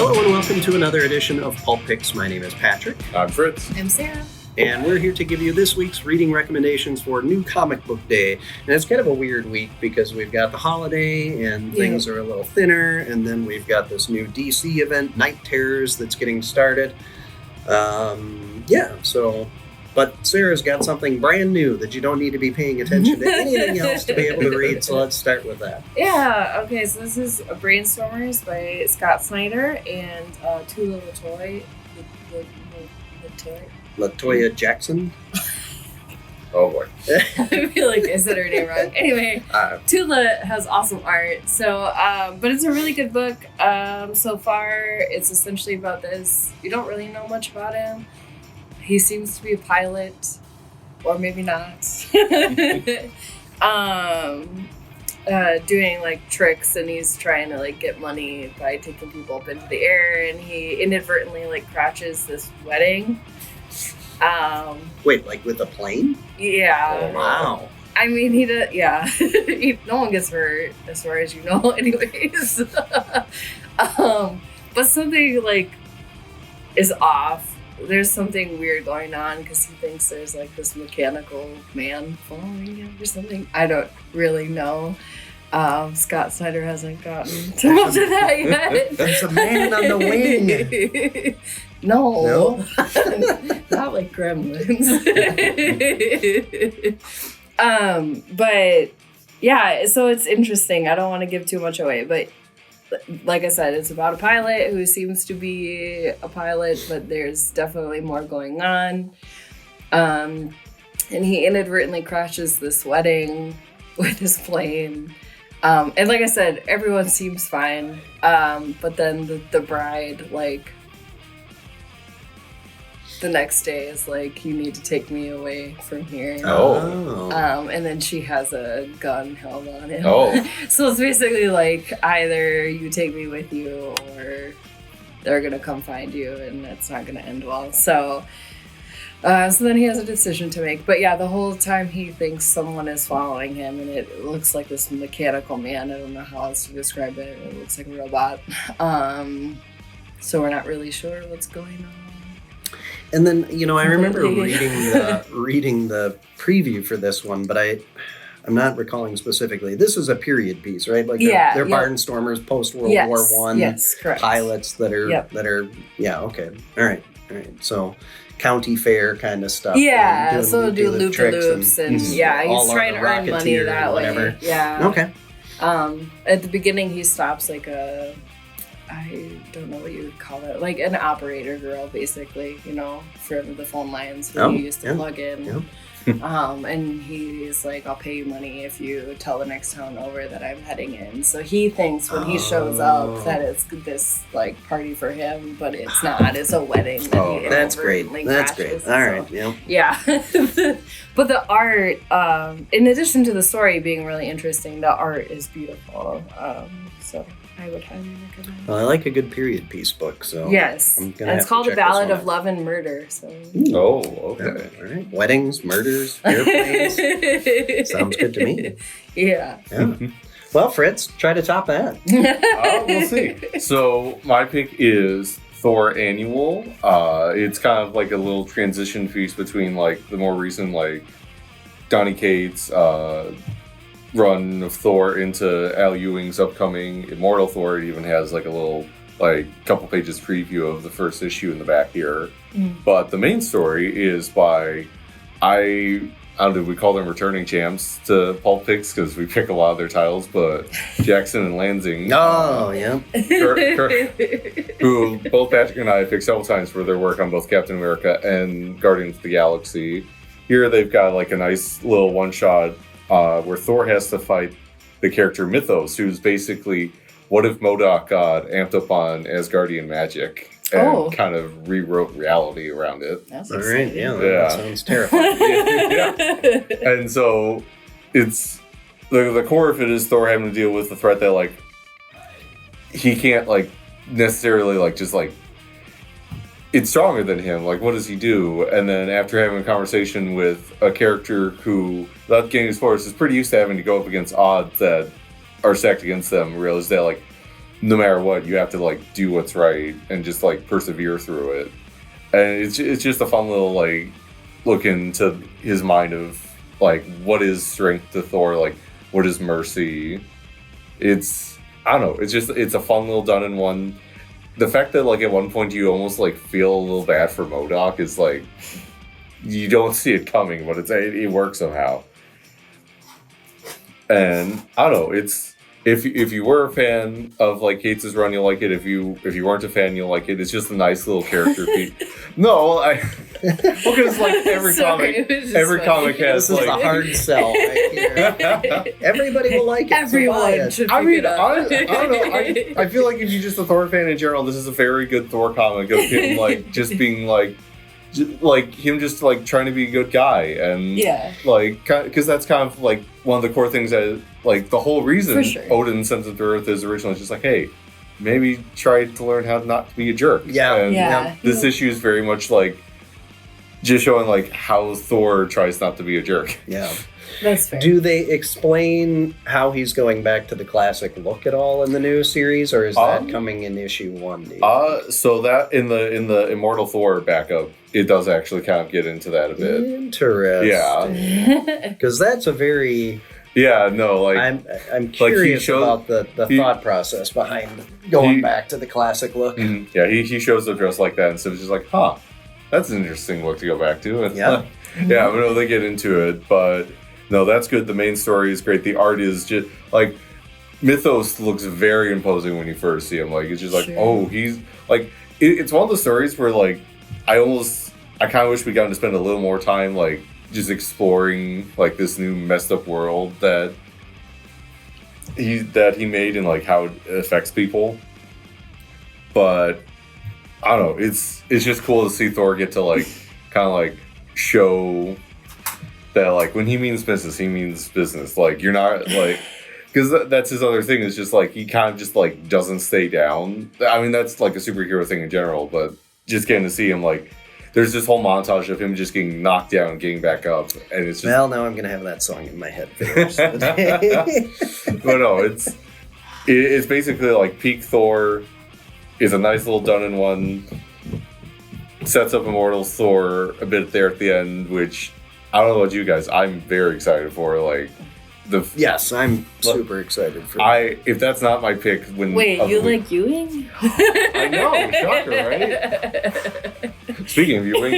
Hello and welcome to another edition of Pulp Picks. My name is Patrick. I'm Fritz. I'm Sarah. And we're here to give you this week's reading recommendations for New Comic Book Day. And it's kind of a weird week because we've got the holiday and things are a little thinner. And then we've got this new DC event, Night Terrors, that's getting started. But Sarah's got something brand new that you don't need to be paying attention to anything else to be able to read. So let's start with that. Yeah, okay, so this is Brainstormers by Scott Snyder and Tula LaToya Jackson. Oh boy. I feel like I said her name wrong. Anyway, Tula has awesome art. So, but it's a really good book. So far, it's essentially about this. You don't really know much about him. He seems to be a pilot, or maybe not. Doing like tricks, and he's trying to like get money by taking people up into the air, and he inadvertently like crashes this wedding. Wait, like with a plane? Yeah. Oh, wow. I mean, he does. Yeah. No one gets hurt, as far as you know, anyways. But something like is off. There's something weird going on because he thinks there's like this mechanical man following him or something. I don't really know. Scott Snyder hasn't gotten to much of that yet. There's a man on the wing. No. Not like Gremlins. But yeah, so it's interesting. I don't want to give too much away, but like I said, it's about a pilot who seems to be a pilot, but there's definitely more going on. And he inadvertently crashes this wedding with his plane. And like I said, everyone seems fine. But then the bride, like, the next day is like, you need to take me away from here. Oh. And then she has a gun held on him. Oh. So it's basically like, either you take me with you or they're going to come find you, and that's not going to end well. So then he has a decision to make. But yeah, the whole time he thinks someone is following him, and it looks like this mechanical man. I don't know how else to describe it. It looks like a robot. So we're not really sure what's going on. And then, I remember reading the preview for this one, but I'm not recalling specifically. This is a period piece, right? Like they're Barnstormers, post-World War I. Yes, correct. Pilots that are, okay. All right. So county fair kind of stuff. Yeah, so do loop-de-loops and he's trying to earn money that way. Yeah. Okay. At the beginning, he stops like I don't know what you would call it, like an operator girl, basically, for the phone lines that you used to plug in. Yeah. And he's like, I'll pay you money if you tell the next town over that I'm heading in. So he thinks when he shows up that it's this like party for him, but it's not. It's a wedding. That's great. That's great. All right. Yeah. But the art, in addition to the story being really interesting, the art is beautiful. So I would highly recommend. Well, I like a good period piece book, so yes, I'm gonna it's called The Ballad of Love and Murder. So. Oh, okay. All right. Weddings, murders, airplanes. Sounds good to me. Yeah. Well, Fritz, try to top that. We'll see. So my pick is Thor Annual. It's kind of like a little transition piece between like the more recent like Donny Cates run of Thor into Al Ewing's upcoming Immortal Thor. It even has like a little like couple pages preview of the first issue in the back here. But the main story is by I don't know, we call them returning champs to Pulp Picks because we pick a lot of their titles, but Jackson and Lansing. Oh, yeah. Who both Patrick and I have picked several times for their work on both Captain America and Guardians of the Galaxy. Here they've got like a nice little one-shot where Thor has to fight the character Mythos, who's basically what if MODOK got amped up on Asgardian magic and kind of rewrote reality around it. That's all right, exciting. That sounds terrifying. And so it's the core of it is Thor having to deal with the threat that like he can't like necessarily like just like it's stronger than him. Like, what does he do? And then after having a conversation with a character who, without getting his force, is pretty used to having to go up against odds that are stacked against them, realize that, like, no matter what, you have to like do what's right and just like persevere through it. And it's just a fun little like look into his mind of like what is strength to Thor, like what is mercy. It's I don't know, it's a fun little done in one. The fact that like at one point you almost like feel a little bad for MODOK is like you don't see it coming, but it works somehow. And I don't know, it's if you were a fan of like Cates' run, you'll like it. If you weren't a fan, you'll like it. It's just a nice little character piece. No, because like every comic has this is like a hard sell right here. Everybody will like it. Everyone should pick it up. I don't know. I feel like if you're just a Thor fan in general, this is a very good Thor comic of him like just being like him just like trying to be a good guy and like because that's kind of like one of the core things that like the whole reason Odin sent him to Earth is originally just like, hey, maybe try to learn how not to be a jerk. And this issue is very much like just showing like how Thor tries not to be a jerk. Yeah. That's fair. Do they explain how he's going back to the classic look at all in the new series, or is that coming in issue 1? So that in the Immortal Thor backup, it does actually kind of get into that a bit. Interesting. Yeah. Because that's a very I'm curious about the thought process behind going back to the classic look. Mm-hmm. Yeah, he shows up dressed like that, and so it's just like, huh, that's an interesting look to go back to. And, yeah, but no, they get into it, but. No, that's good. The main story is great. The art is just like Mythos looks very imposing when you first see him. Like it's just like, oh, he's like it's one of the stories where like I kind of wish we got to spend a little more time like just exploring like this new messed up world that he made and like how it affects people. But I don't know. It's just cool to see Thor get to like kind of like show. That like when he means business, he means business. Like you're not like because that's his other thing is just like he kind of just like doesn't stay down. I mean that's like a superhero thing in general, but just getting to see him like there's this whole montage of him just getting knocked down and getting back up, and it's just well now I'm gonna have that song in my head for the rest of the day. But no, it's basically like peak Thor is a nice little done in one. Sets up Immortal Thor a bit there at the end, which. I don't know about you guys. I'm very excited for like the. Yes, I'm super excited for. That. If that's not my pick, when you like Ewing? I know, shocker, right? Speaking of Ewing,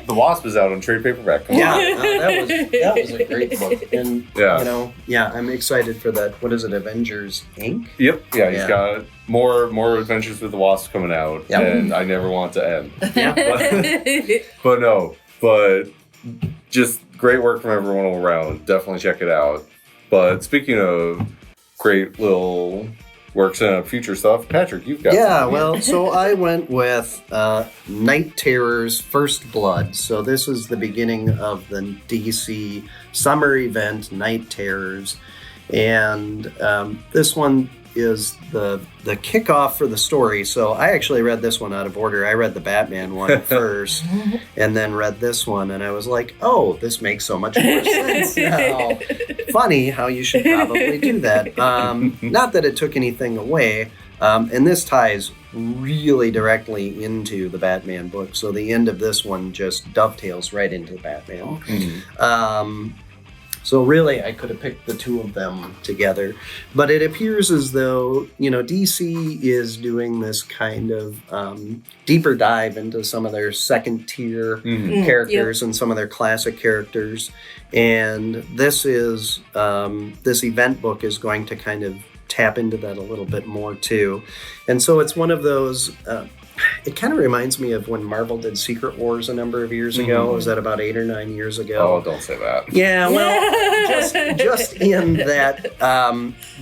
The Wasp is out on trade paperback. That was a great book, and I'm excited for that. What is it, Avengers Inc? Yep, he's got more adventures with the Wasp coming out, and I never want to end. Yeah, but just great work from everyone all around. Definitely check it out. But speaking of great little works and future stuff, Patrick, you've got well, so I went with Night Terror's First Blood. So this is the beginning of the DC summer event, Night Terrors. And this one is the kickoff for the story. So I actually read this one out of order. I read the Batman one first and then read this one, and I was like, oh, this makes so much more sense now. Funny how you should probably do that. Not that it took anything away, and this ties really directly into the Batman book. So the end of this one just dovetails right into the Batman. Mm-hmm. So really, I could have picked the two of them together. But it appears as though, DC is doing this kind of deeper dive into some of their second-tier characters and some of their classic characters. And this is, this event book is going to kind of tap into that a little bit more, too. And so it's one of those... it kind of reminds me of when Marvel did Secret Wars a number of years ago. Was that about 8 or 9 years ago? Oh, don't say that. Yeah, well, just in that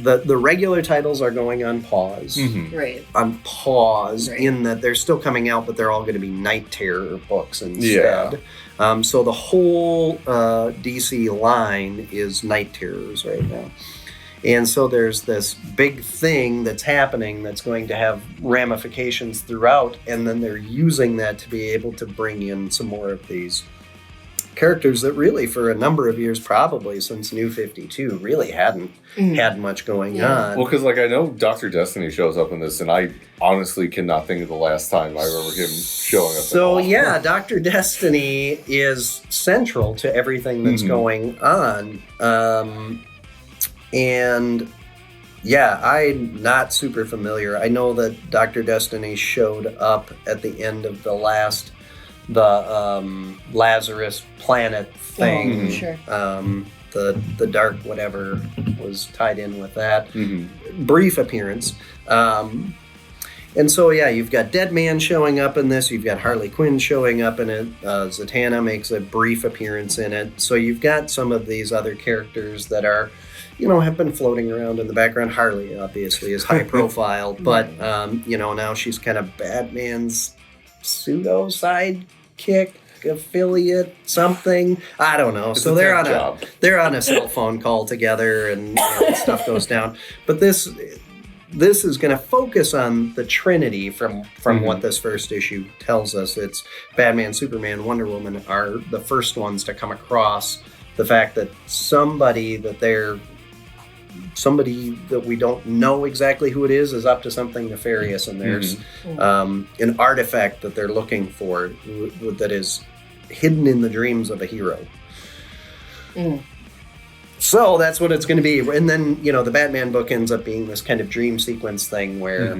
the regular titles are going on pause. Mm-hmm. Right. On pause, in that they're still coming out, but they're all going to be Night Terror books instead. Yeah. So the whole DC line is Night Terrors right now. And so there's this big thing that's happening that's going to have ramifications throughout, and then they're using that to be able to bring in some more of these characters that really, for a number of years, probably since New 52, really hadn't had much going on. Well, because, like, I know Dr. Destiny shows up in this, and I honestly cannot think of the last time I remember him showing up. So, yeah, Dr. Destiny is central to everything that's going on. And, yeah, I'm not super familiar. I know that Dr. Destiny showed up at the end of the Lazarus planet thing. Sure. The dark whatever was tied in with that. Brief appearance. And so, yeah, you've got Deadman showing up in this. You've got Harley Quinn showing up in it. Zatanna makes a brief appearance in it. So you've got some of these other characters that are, have been floating around in the background. Harley, obviously, is high profile. But, now she's kind of Batman's pseudo sidekick, affiliate, something. I don't know. It's so a they're on a cell phone call together and stuff goes down. But this is going to focus on the Trinity from what this first issue tells us. It's Batman, Superman, Wonder Woman are the first ones to come across the fact that somebody that we don't know exactly who it is up to something nefarious, and there's an artifact that they're looking for that is hidden in the dreams of a hero. So that's what it's going to be. And then, the Batman book ends up being this kind of dream sequence thing where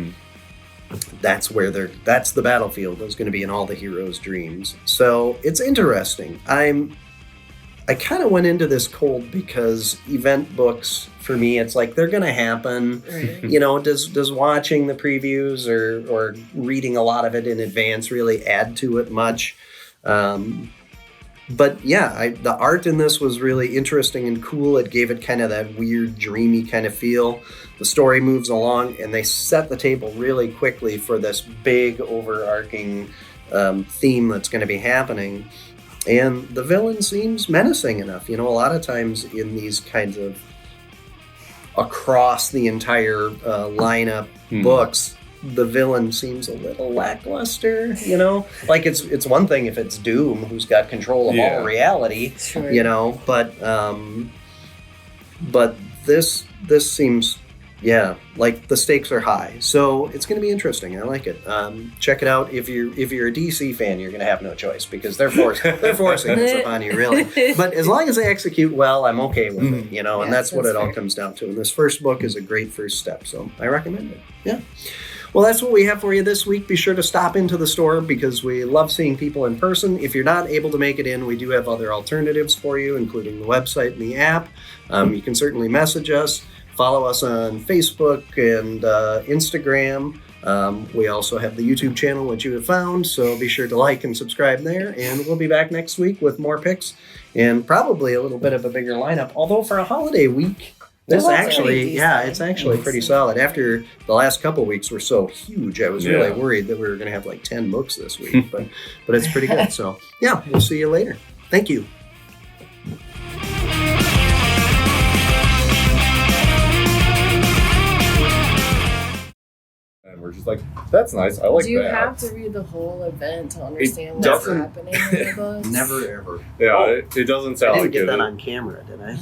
that's the battlefield is going to be in all the heroes' dreams. So it's interesting. I kind of went into this cold because event books, for me, it's like they're going to happen. Right. Does watching the previews or reading a lot of it in advance really add to it much? But yeah, the art in this was really interesting and cool. It gave it kind of that weird, dreamy kind of feel. The story moves along, and they set the table really quickly for this big, overarching theme that's going to be happening. And the villain seems menacing enough. A lot of times in these kinds of across the entire lineup books, the villain seems a little lackluster. Like it's one thing if it's Doom who's got control of all reality, sure. But this seems. Yeah, like the stakes are high, so it's going to be interesting. I like it. Check it out. If you're a DC fan, you're going to have no choice because they're forcing this upon you, really. But as long as they execute well, I'm okay with it. And that's what it all comes down to. And this first book is a great first step, so I recommend it. Yeah. Well, that's what we have for you this week. Be sure to stop into the store because we love seeing people in person. If you're not able to make it in, we do have other alternatives for you, including the website and the app. You can certainly message us. Follow us on Facebook and Instagram. We also have the YouTube channel, which you have found, so be sure to like and subscribe there. And we'll be back next week with more picks and probably a little bit of a bigger lineup. Although for a holiday week, it's actually pretty solid. After the last couple weeks were so huge, I was really worried that we were going to have like 10 books this week, but it's pretty good. So yeah, we'll see you later. Thank you. And we're just like, that's nice. I like that. Do you have to read the whole event to understand what's happening in the books? Never, ever. Yeah, it doesn't sound like it. I didn't get that on camera, did I?